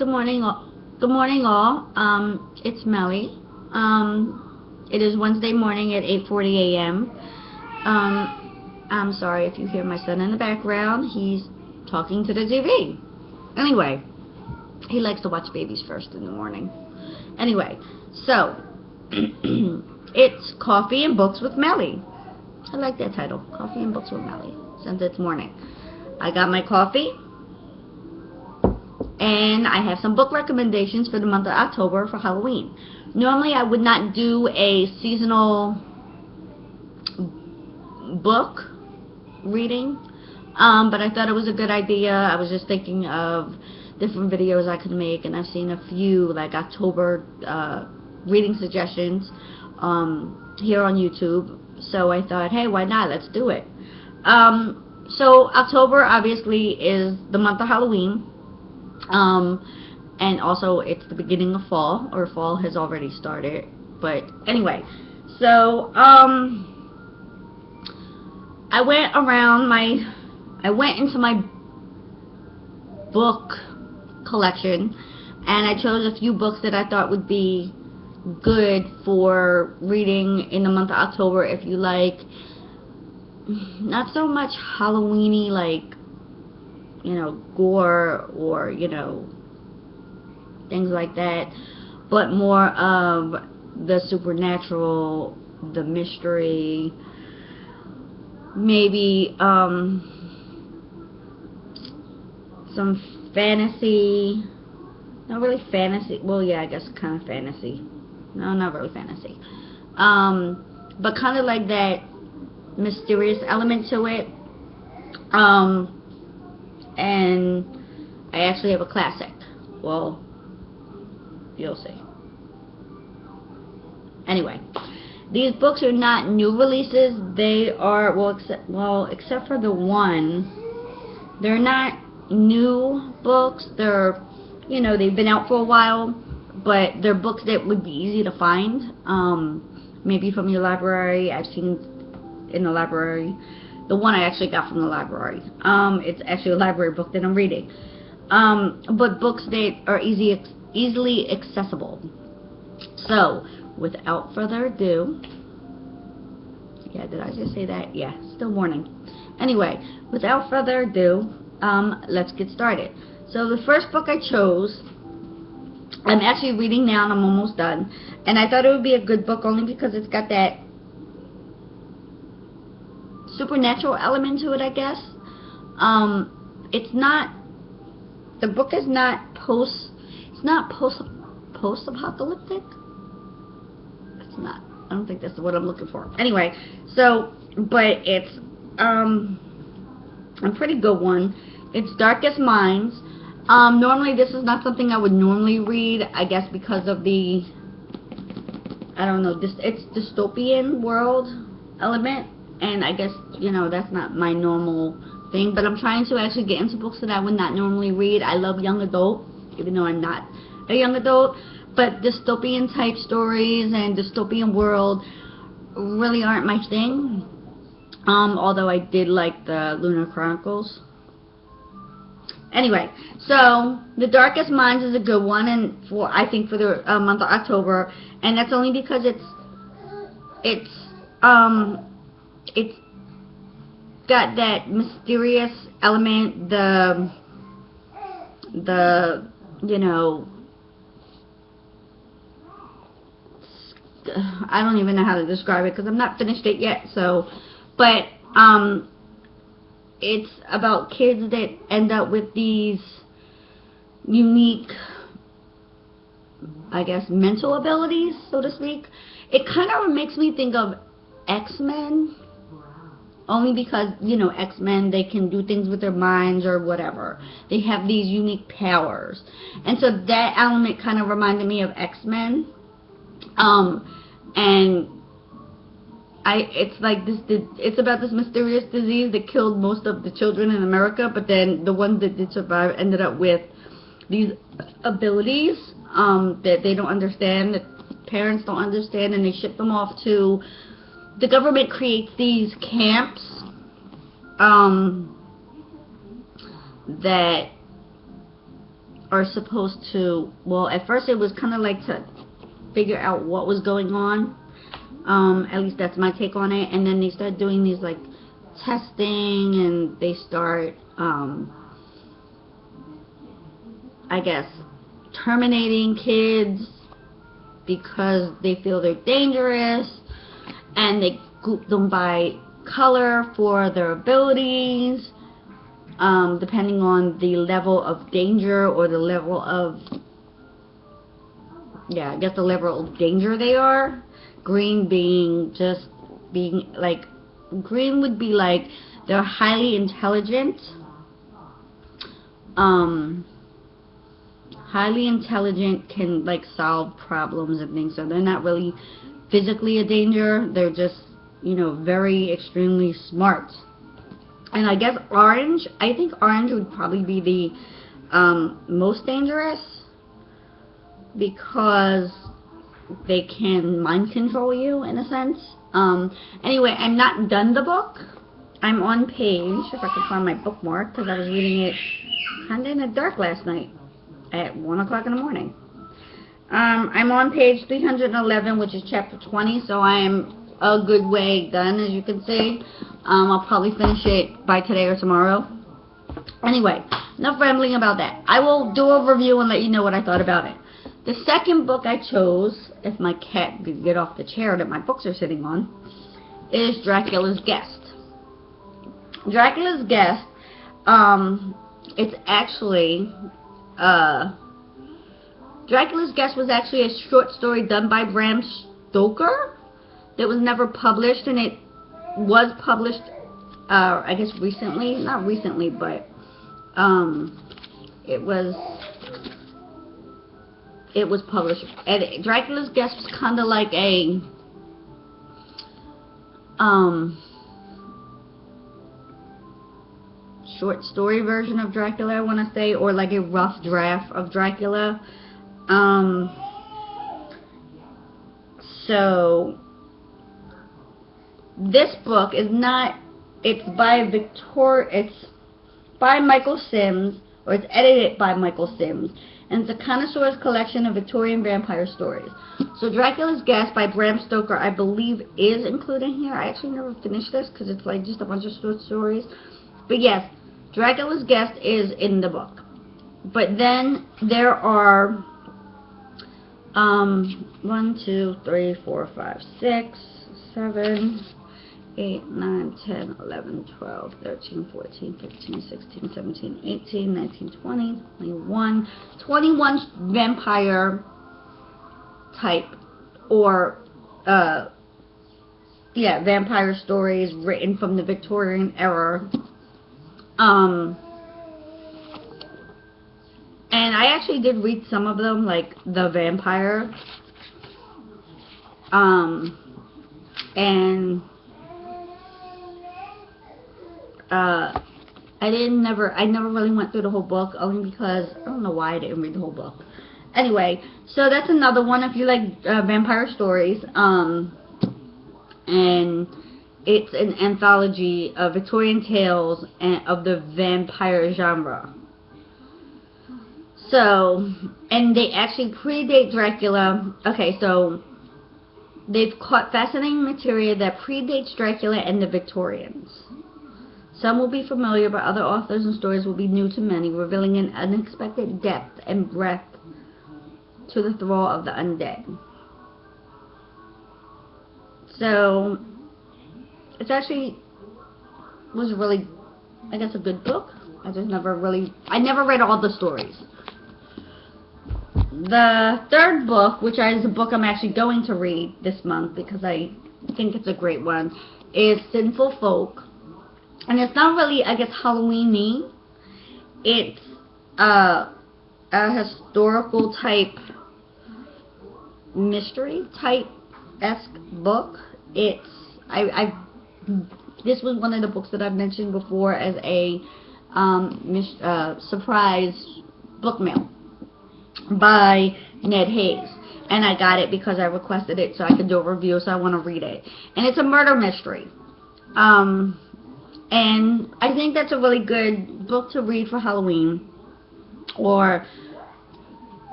Good morning, all. Good morning, all. It's Melli. It is Wednesday morning at 8:40 a.m. I'm sorry if you hear my son in the background. He's talking to the TV. Anyway, he likes to watch babies first in the morning. Anyway, so it's Coffee and Books with Melli. I like that title, Coffee and Books with Melli, since it's morning. I got my coffee. And I have some book recommendations for the month of October for Halloween. Normally I would not do a seasonal book reading, but I thought it was a good idea. I was just thinking of different videos I could make, and I've seen a few like October reading suggestions here on YouTube. So I thought, hey, why not? Let's do it. So October obviously is the month of Halloween. And also it's the beginning of fall, or fall has already started, but anyway, so I went into my book collection, and I chose a few books that I thought would be good for reading in the month of October if you like not so much Halloweeny, like, you know, gore or, you know, things like that, but more of the supernatural, the mystery, maybe some fantasy. Not really fantasy, well, yeah, I guess kind of fantasy. No, not really fantasy, but kind of like that mysterious element to it. And I actually have a classic. Well, you'll see. Anyway, these books are not new releases. They are, except for the one, they're not new books. They're, you know, they've been out for a while, but they're books that would be easy to find. Maybe from your library. I've seen in the library. The one I actually got from the library. It's actually a library book that I'm reading. But books that are easily accessible. So, without further ado, yeah, did I just say that? Yeah, still morning. Anyway, without further ado, let's get started. So the first book I chose, I'm actually reading now and I'm almost done. And I thought it would be a good book only because it's got that supernatural element to it, I guess. It's not, the book is not post-apocalyptic. It's not, I don't think that's what I'm looking for. Anyway, so, but it's a pretty good one. It's Darkest Minds. Normally this is not something I would normally read, I guess because of the, I don't know, it's dystopian world element. And I guess, you know, that's not my normal thing. But I'm trying to actually get into books that I would not normally read. I love young adult, even though I'm not a young adult. But dystopian type stories and dystopian world really aren't my thing. Although I did like the Lunar Chronicles. Anyway, so The Darkest Minds is a good one, and I think for the month of October. And that's only because it's got that mysterious element, the you know, I don't even know how to describe it because I'm not finished it yet. So, but it's about kids that end up with these unique, I guess, mental abilities, so to speak. It kind of makes me think of X-Men, only because, you know, X-Men, they can do things with their minds or whatever. They have these unique powers, and so that element kind of reminded me of X-Men. And it's like this, it's about this mysterious disease that killed most of the children in America, but then the ones that did survive ended up with these abilities that they don't understand, that parents don't understand, and they ship them off to, the government creates these camps that are supposed to, well, at first it was kind of like to figure out what was going on. At least that's my take on it. And then they start doing these like testing, and they start, I guess, terminating kids because they feel they're dangerous, and they group them by color for their abilities, depending on the level of danger, or the level of, yeah, I guess the level of danger they are. Green being just being like, green would be like they're highly intelligent, can like solve problems and things, so they're not really physically a danger, they're just, you know, very extremely smart. And I guess orange, I think orange would probably be the most dangerous, because they can mind control you in a sense. Anyway, I'm not done the book. I'm on page, if I can find my bookmark, because I was reading it kind of in the dark last night at 1 o'clock in the morning. I'm on page 311, which is chapter 20, so I am a good way done, as you can see. I'll probably finish it by today or tomorrow. Anyway, enough rambling about that. I will do a review and let you know what I thought about it. The second book I chose, if my cat could get off the chair that my books are sitting on, is Dracula's Guest. Dracula's Guest, it's actually, Dracula's Guest was actually a short story done by Bram Stoker that was never published, and it was published, I guess recently, not recently, but, it was published. And Dracula's Guest was kind of like a short story version of Dracula, I want to say, or like a rough draft of Dracula. So this book is not, it's by Michael Sims, or it's edited by Michael Sims, and it's a connoisseur's collection of Victorian vampire stories. So Dracula's Guest by Bram Stoker, I believe, is included here. I actually never finished this because it's like just a bunch of short stories. But yes, Dracula's Guest is in the book. But then there are 1, 2, 3, 4, 5, 6, 7, 8, 9, 10, 11, 12, 13, 14, 15, 16, 17, 18, 19, 20, 21, 21 vampire type, or, yeah, vampire stories written from the Victorian era. And I actually did read some of them, like The Vampire, and I never really went through the whole book, only because I don't know why I didn't read the whole book. Anyway, so that's another one if you like vampire stories. And it's an anthology of Victorian tales and of the vampire genre. So, and they actually predate Dracula. Okay, so they've caught fascinating material that predates Dracula and the Victorians. Some will be familiar, but other authors and stories will be new to many, revealing an unexpected depth and breadth to the thrall of the undead. So, it actually was really, I guess, a good book. I never read all the stories. The third book, which is a book I'm actually going to read this month because I think it's a great one, is Sinful Folk. And it's not really, I guess, Halloween-y. It's a historical type, mystery type-esque book. It's, this was one of the books that I've mentioned before as a surprise book mail by Ned Hayes. And I got it because I requested it so I could do a review, so I want to read it. And it's a murder mystery. And I think that's a really good book to read for Halloween, or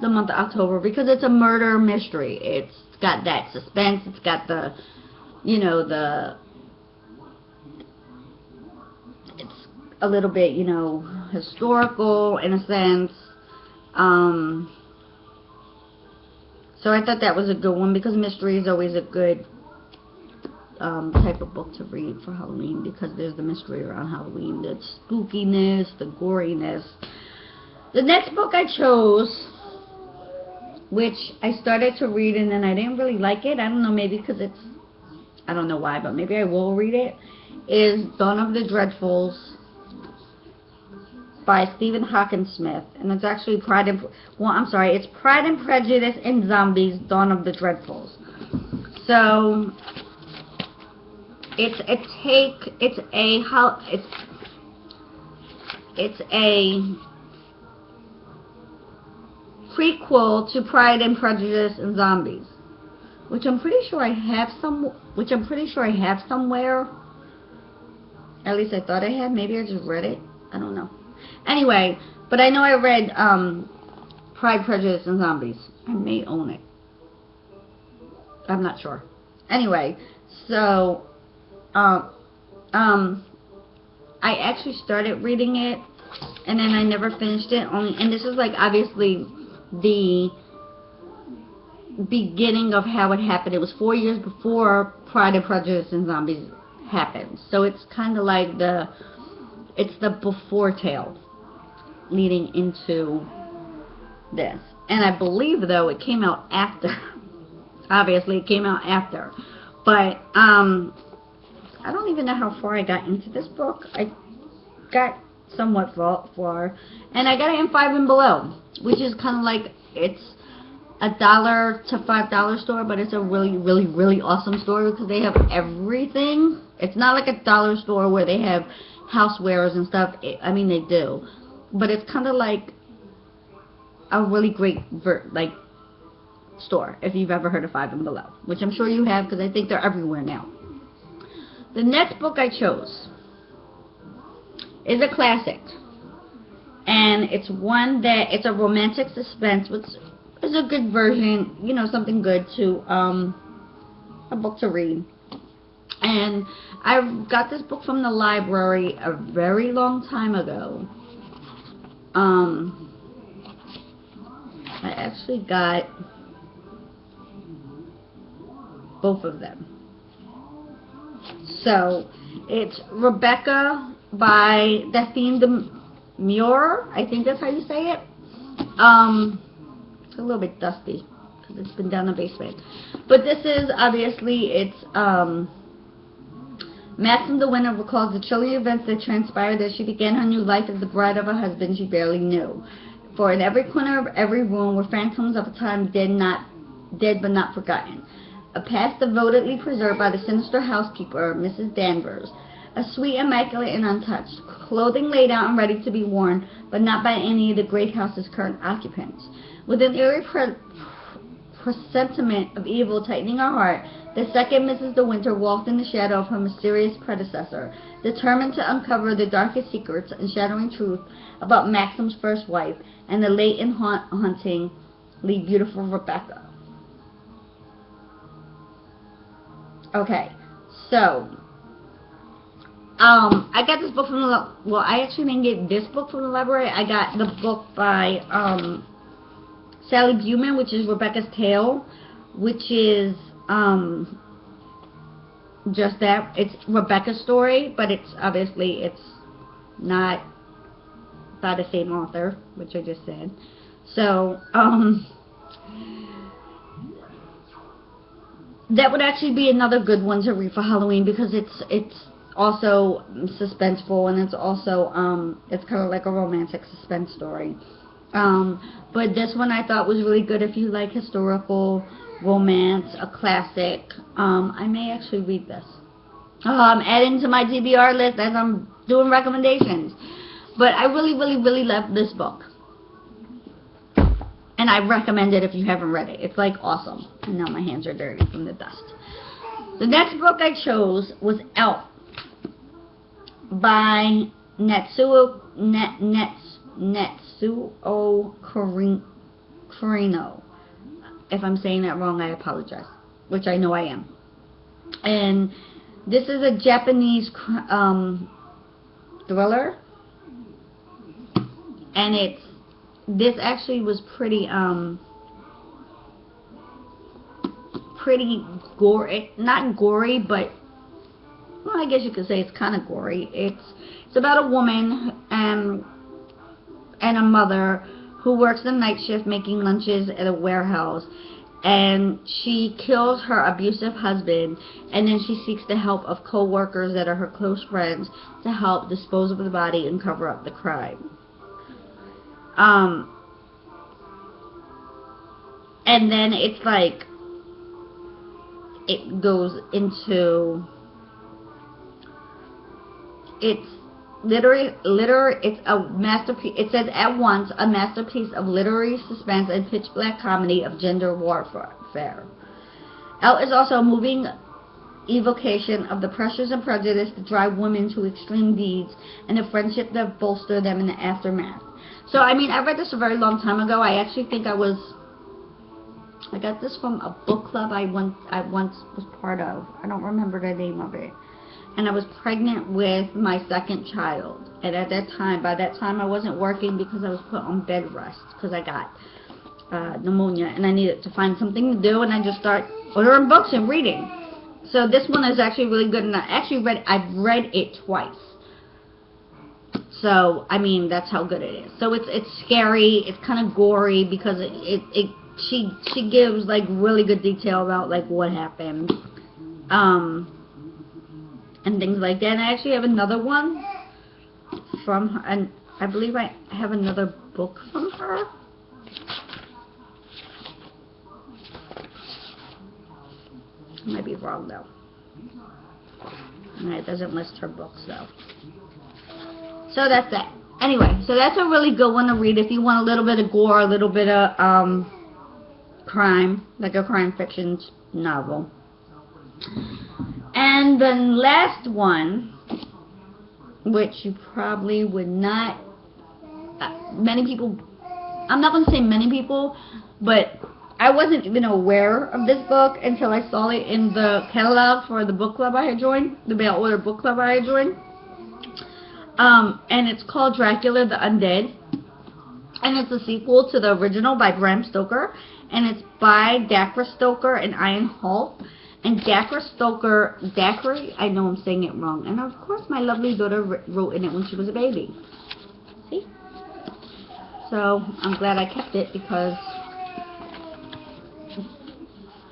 the month of October because it's a murder mystery. It's got that suspense. It's got the, you know, it's a little bit, you know, historical in a sense. So I thought that was a good one because mystery is always a good type of book to read for Halloween because there's the mystery around Halloween, the spookiness, the goriness. The next book I chose, which I started to read and then I didn't really like it. I don't know, maybe because it's, I don't know why, but maybe I will read it, is Dawn of the Dreadfuls by Stephen Hawkinsmith, and it's actually it's Pride and Prejudice and Zombies, Dawn of the Dreadfuls. So it's a prequel to Pride and Prejudice and Zombies, which I'm pretty sure I have somewhere. At least I thought I had. Maybe I just read it. I don't know. Anyway, but I know I read Pride, Prejudice, and Zombies. I may own it. I'm not sure. Anyway, so I actually started reading it, and then I never finished it. And this is like obviously the beginning of how it happened. It was 4 years before Pride and Prejudice and Zombies happened. So it's kind of like it's the before tale leading into this. And I believe, though, it came out after. Obviously, it came out after. But I don't even know how far I got into this book. I got somewhat far. And I got it in 5 and Below, which is kind of like, it's $1 to $5 store, but it's a really, really, really awesome store because they have everything. It's not like a dollar store where they have housewares and stuff. I mean, they do, but it's kind of like a really great store if you've ever heard of 5 and Below, which I'm sure you have because I think they're everywhere now. The next book I chose is a classic, and it's one that it's a romantic suspense, which is a good version, you know, something good to a book to read. And I got this book from the library a very long time ago. I actually got both of them. So it's Rebecca by Daphne Demure. I think that's how you say it. It's a little bit dusty because it's been down the basement. But this is obviously, it's Maxim the Winter recalls the chilling events that transpired as she began her new life as the bride of a husband she barely knew. For in every corner of every room were phantoms of a time dead but not forgotten. A past devotedly preserved by the sinister housekeeper, Mrs. Danvers. A suite immaculate and untouched, clothing laid out and ready to be worn, but not by any of the great house's current occupants. With an eerie presentiment of evil tightening her heart, the second Mrs. De Winter walked in the shadow of her mysterious predecessor, determined to uncover the darkest secrets and shattering truth about Maxim's first wife and the late and hauntingly beautiful Rebecca. Okay, so I got this book from the I actually didn't get this book from the library. I got the book by Sally Buman, which is Rebecca's Tale, which is just that. It's Rebecca's story, but it's obviously it's not by the same author, which I just said. So that would actually be another good one to read for Halloween because it's also suspenseful, and it's also it's kind of like a romantic suspense story. But this one I thought was really good if you like historical romance, a classic. I may actually read this. I'm adding to my TBR list as I'm doing recommendations. But I really, really, really love this book. And I recommend it if you haven't read it. It's like awesome. And now my hands are dirty from the dust. The next book I chose was Out by Natsuo Farino. If I'm saying that wrong, I apologize, which I know I am. And this is a Japanese thriller, and this actually was pretty gory, not gory, but well, I guess you could say it's kind of gory. It's about a woman and a mother who works the night shift making lunches at a warehouse, and she kills her abusive husband, and then she seeks the help of co-workers that are her close friends to help dispose of the body and cover up the crime. And then it's like it goes into, it's it's a masterpiece. It says at once a masterpiece of literary suspense and pitch black comedy of gender warfare. Elle is also a moving evocation of the pressures and prejudice that drive women to extreme deeds and the friendship that bolster them in the aftermath. So I mean, I read this a very long time ago. I actually think I got this from a book club I once was part of. I don't remember the name of it. And I was pregnant with my second child. And at that time, by that time, I wasn't working because I was put on bed rest because I got pneumonia and I needed to find something to do. And I just started ordering books and reading. So this one is actually really good, and I've read it twice. So I mean, that's how good it is. So it's scary. It's kind of gory because she gives like really good detail about like what happened. And things like that. And I actually have another one from her, and I believe I have another book from her. I might be wrong though. It doesn't list her books though. So that's that. Anyway, so that's a really good one to read if you want a little bit of gore, a little bit of crime, like a crime fiction novel. And the last one, which you probably would not, many people, I'm not going to say many people, but I wasn't even aware of this book until I saw it in the catalog for the book club I had joined, the mail order book club I had joined. And it's called Dracula the Undead. And it's a sequel to the original by Bram Stoker. And it's by Dacre Stoker and Ian Holt. And Dacre Stoker, I know I'm saying it wrong. And of course my lovely daughter wrote in it when she was a baby. See? So I'm glad I kept it because,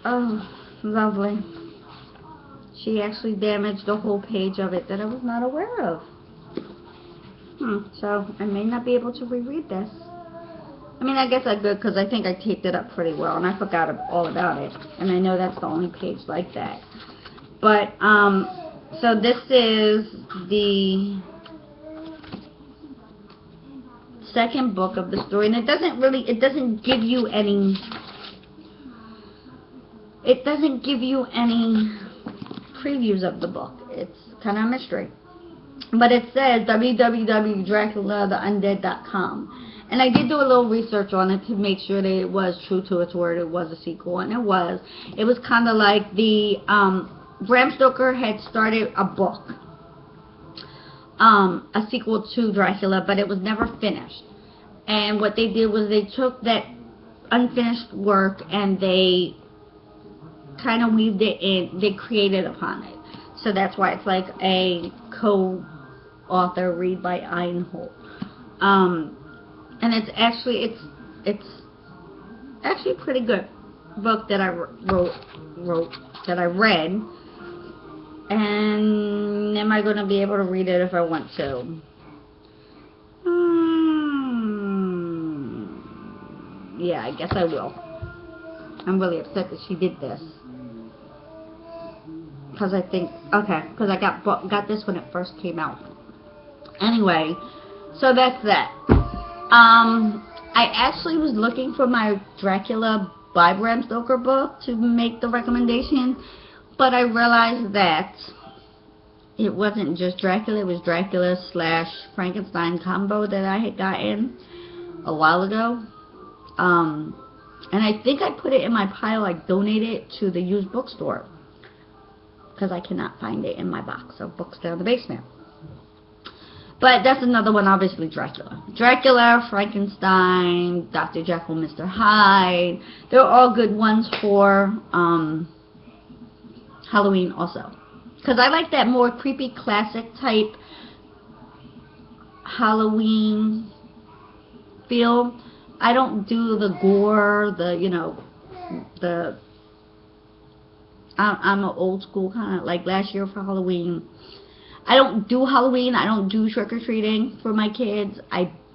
oh, lovely. She actually damaged the whole page of it that I was not aware of. So I may not be able to reread this. I mean, I guess I could because I think I taped it up pretty well, and I forgot all about it. And I know that's the only page like that. But, so this is the second book of the story, and it doesn't give you any previews of the book. It's kind of a mystery. But it says www.draculatheundead.com. And I did do a little research on it to make sure that it was true to its word. It was a sequel, and it was. It was kind of like the, Bram Stoker had started a book, a sequel to Dracula, but it was never finished. And what they did was they took that unfinished work and they kind of weaved it in, they created upon it. So that's why it's like a co-author read by Ian Holt. And it's actually a pretty good book that I that I read. And am I going to be able to read it if I want to? Yeah, I guess I will. I'm really upset that she did this. Because I think, because I got this when it first came out. Anyway, so that's that. I actually was looking for my Dracula by Bram Stoker book to make the recommendation, but I realized that it wasn't just Dracula, it was Dracula / Frankenstein combo that I had gotten a while ago. And I think I put it in my pile, like donated it to the used bookstore, because I cannot find it in my box of books down the basement. But that's another one, obviously. Dracula, Frankenstein, Dr. Jekyll, Mr. Hyde. They're all good ones for Halloween also. Because I like that more creepy, classic type Halloween feel. I don't do the gore, I'm an old school kind of, like last year for Halloween. I don't do Halloween. I don't do trick-or-treating for my kids.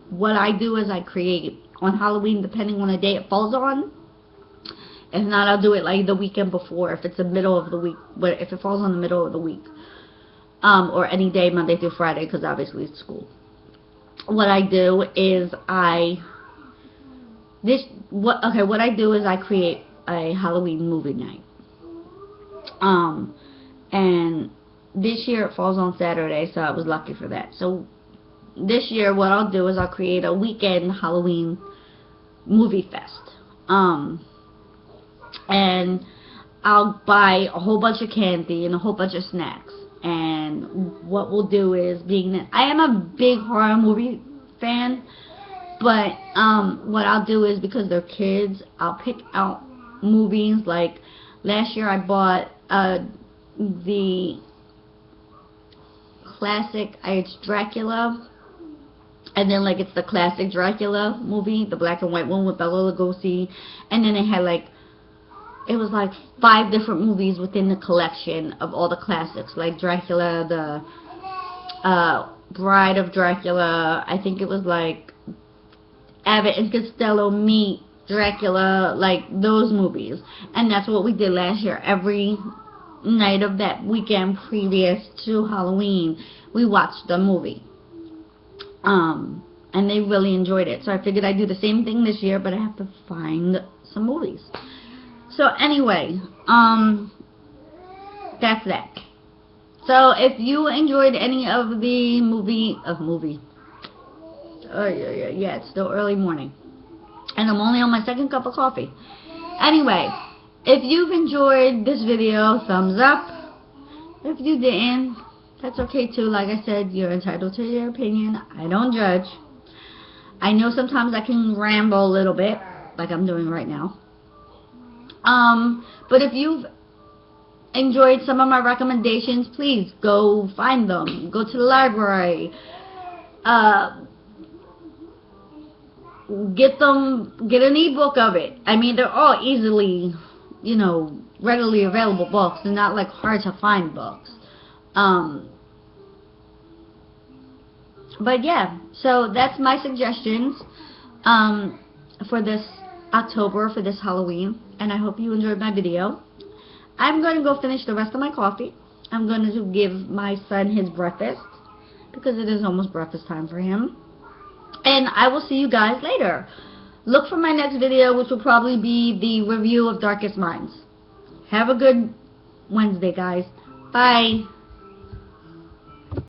What I do is I create on Halloween, depending on the day it falls on. If not, I'll do it like the weekend before, if it's the middle of the week, but if it falls on the middle of the week, or any day, Monday through Friday, because obviously it's school. What I do is what I do is I create a Halloween movie night. And this year it falls on Saturday, so I was lucky for that. So this year what I'll do is I'll create a weekend Halloween movie fest. And I'll buy a whole bunch of candy and a whole bunch of snacks. And what we'll do is, being that I am a big horror movie fan, but what I'll do is, because they're kids, I'll pick out movies. Like last year I bought the classic, it's Dracula, and then like it's the classic Dracula movie, the black and white one with Bela Lugosi, and then it had like, it was like 5 different movies within the collection of all the classics, like Dracula, the Bride of Dracula, I think it was like Abbott and Costello meet Dracula, like those movies. And that's what we did last year. Every night of that weekend previous to Halloween, we watched the movie. And they really enjoyed it. So I figured I'd do the same thing this year, but I have to find some movies. So anyway, that's that. So if you enjoyed any of the yeah, it's still early morning, and I'm only on my second cup of coffee. Anyway, if you've enjoyed this video, thumbs up. If you didn't, that's okay too. Like I said, you're entitled to your opinion. I don't judge. I know sometimes I can ramble a little bit, like I'm doing right now. But if you've enjoyed some of my recommendations, please go find them. Go to the library. Get an ebook of it. I mean, they're all easily, readily available books. They're not like hard to find books. But yeah, so that's my suggestions for this October, for this Halloween. And I hope you enjoyed my video. I'm going to go finish the rest of my coffee. I'm going to give my son his breakfast, because it is almost breakfast time for him. And I will see you guys later. Look for my next video, which will probably be the review of Darkest Minds. Have a good Wednesday, guys. Bye.